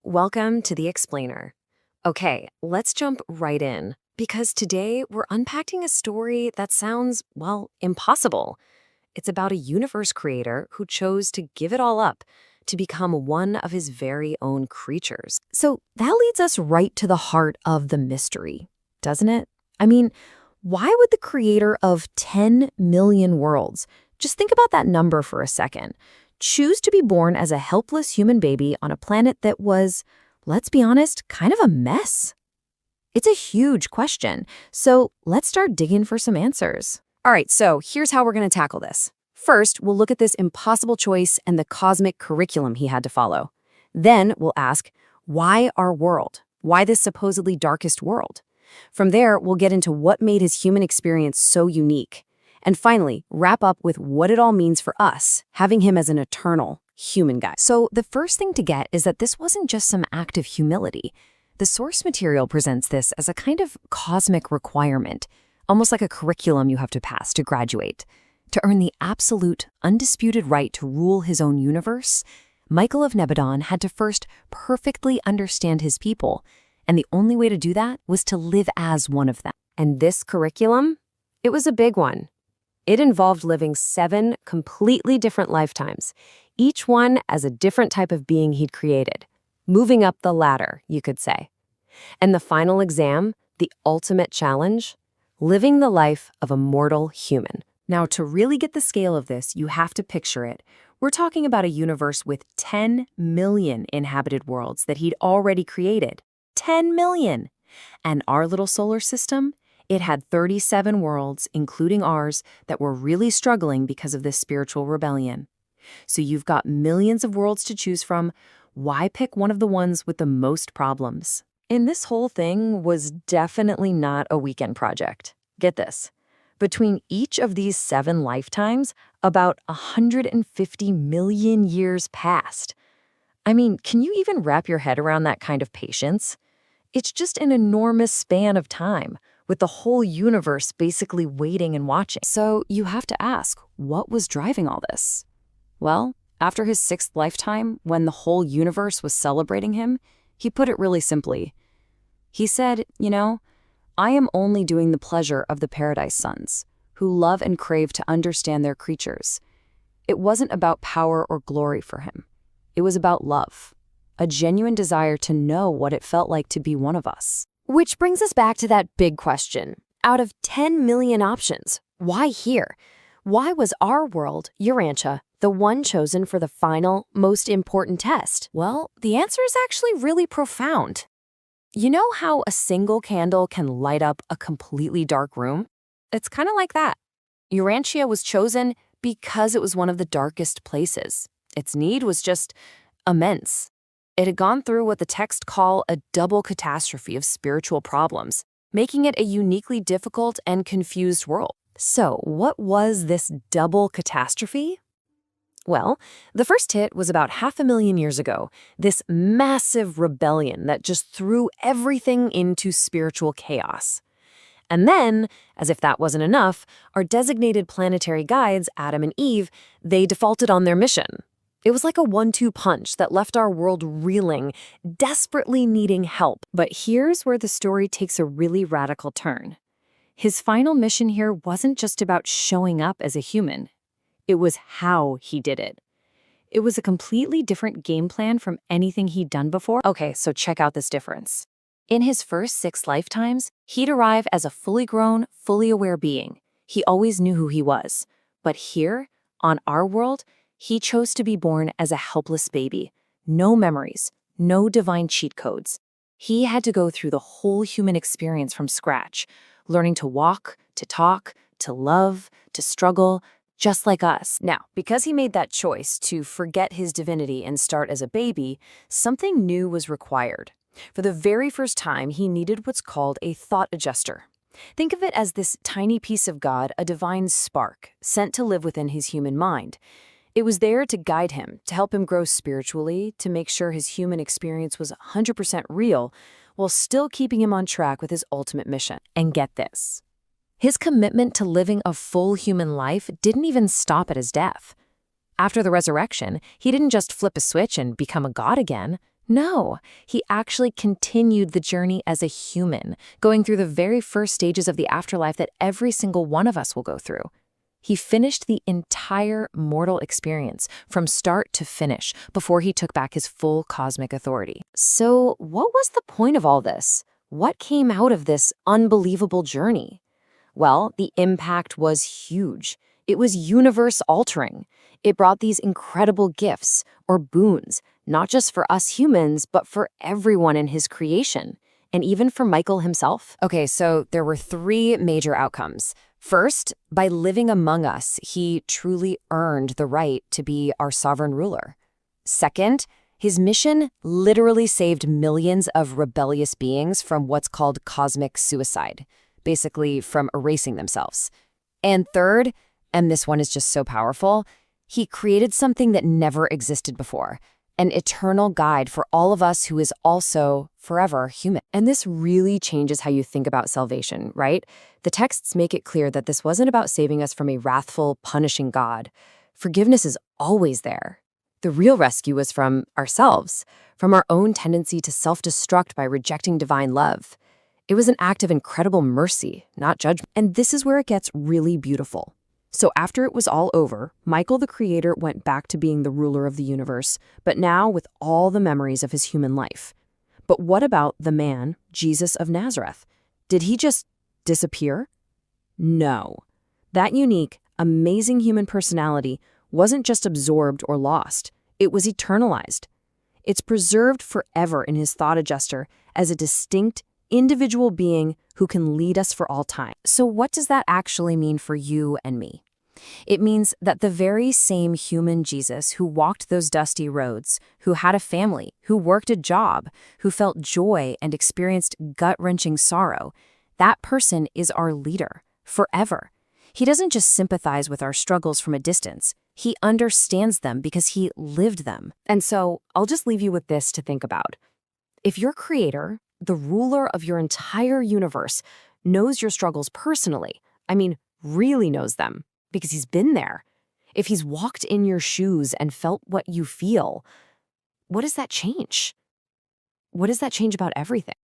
Welcome to The Explainer. Okay, let's jump right in, because today we're unpacking a story that sounds, well, impossible. It's about a universe creator who chose to give it all up to become one of his very own creatures. So that leads us right to the heart of the mystery, doesn't it? I mean, why would the creator of 10 million worlds, just think about that number for a second, choose to be born as a helpless human baby on a planet that was, let's be honest, kind of a mess? It's a huge question, so let's start digging for some answers. All right, so here's how we're going to tackle this. First, we'll look at this impossible choice and the cosmic curriculum he had to follow. Then we'll ask, why our world? Why this supposedly darkest world? From there, we'll get into what made his human experience so unique. And finally, wrap up with what it all means for us, having him as an eternal human guide. So the first thing to get is that this wasn't just some act of humility. The source material presents this as a kind of cosmic requirement, almost like a curriculum you have to pass to graduate. To earn the absolute, undisputed right to rule his own universe, Michael of Nebadon had to first perfectly understand his people, and the only way to do that was to live as one of them. And this curriculum? It was a big one. It involved living 7 completely different lifetimes, each one as a different type of being he'd created, moving up the ladder, you could say. And the final exam, the ultimate challenge, living the life of a mortal human. Now, to really get the scale of this, you have to picture it. We're talking about a universe with 10 million inhabited worlds that he'd already created. 10 million! And our little solar system? It had 37 worlds, including ours, that were really struggling because of this spiritual rebellion. So you've got millions of worlds to choose from. Why pick one of the ones with the most problems? And this whole thing was definitely not a weekend project. Get this. Between each of these 7 lifetimes, about 150 million years passed. I mean, can you even wrap your head around that kind of patience? It's just an enormous span of time, with the whole universe basically waiting and watching. So you have to ask, what was driving all this? Well, after his 6th lifetime, when the whole universe was celebrating him, he put it really simply. He said, I am only doing the pleasure of the Paradise Sons, who love and crave to understand their creatures. It wasn't about power or glory for him. It was about love, a genuine desire to know what it felt like to be one of us. Which brings us back to that big question. Out of 10 million options, why here? Why was our world, Urantia, the one chosen for the final, most important test? Well, the answer is actually really profound. You know how a single candle can light up a completely dark room? It's kind of like that. Urantia was chosen because it was one of the darkest places. Its need was just immense. It had gone through what the texts call a double catastrophe of spiritual problems, making it a uniquely difficult and confused world. So, what was this double catastrophe? Well, the first hit was about 500,000 years ago, this massive rebellion that just threw everything into spiritual chaos. And then, as if that wasn't enough, our designated planetary guides, Adam and Eve, they defaulted on their mission. It was like a 1-2 punch that left our world reeling, desperately needing help. But here's where the story takes a really radical turn. His final mission here wasn't just about showing up as a human. It was how he did it. It was a completely different game plan from anything he'd done before. Okay, so check out this difference. In his first 6 lifetimes, he'd arrive as a fully grown, fully aware being. He always knew who he was. But here, on our world, he chose to be born as a helpless baby. No memories, no divine cheat codes. He had to go through the whole human experience from scratch, learning to walk, to talk, to love, to struggle, just like us. Now, because he made that choice to forget his divinity and start as a baby, something new was required. For the very first time, he needed what's called a thought adjuster. Think of it as this tiny piece of God, a divine spark, sent to live within his human mind. It was there to guide him, to help him grow spiritually, to make sure his human experience was 100% real, while still keeping him on track with his ultimate mission. And get this. His commitment to living a full human life didn't even stop at his death. After the resurrection, he didn't just flip a switch and become a god again. No, he actually continued the journey as a human, going through the very first stages of the afterlife that every single one of us will go through. He finished the entire mortal experience from start to finish before he took back his full cosmic authority. So, what was the point of all this? What came out of this unbelievable journey? Well, the impact was huge. It was universe-altering. It brought these incredible gifts, or boons, not just for us humans, but for everyone in his creation, and even for Michael himself. Okay, so there were three major outcomes. First, by living among us, he truly earned the right to be our sovereign ruler. Second, his mission literally saved millions of rebellious beings from what's called cosmic suicide, basically from erasing themselves. And third, and this one is just so powerful, he created something that never existed before, an eternal guide for all of us who is also forever human. And this really changes how you think about salvation, right? The texts make it clear that this wasn't about saving us from a wrathful, punishing God. Forgiveness is always there. The real rescue was from ourselves, from our own tendency to self-destruct by rejecting divine love. It was an act of incredible mercy, not judgment. And this is where it gets really beautiful. So after it was all over, Michael the Creator went back to being the ruler of the universe, but now with all the memories of his human life. But what about the man, Jesus of Nazareth? Did he just disappear? No. That unique, amazing human personality wasn't just absorbed or lost. It was eternalized. It's preserved forever in his thought adjuster as a distinct, individual being who can lead us for all time. So what does that actually mean for you and me? It means that the very same human Jesus who walked those dusty roads, who had a family, who worked a job, who felt joy and experienced gut-wrenching sorrow, that person is our leader forever. He doesn't just sympathize with our struggles from a distance. He understands them because he lived them. And so I'll just leave you with this to think about. If your creator, the ruler of your entire universe, knows your struggles personally, I mean, really knows them, because he's been there. If he's walked in your shoes and felt what you feel, what does that change? What does that change about everything?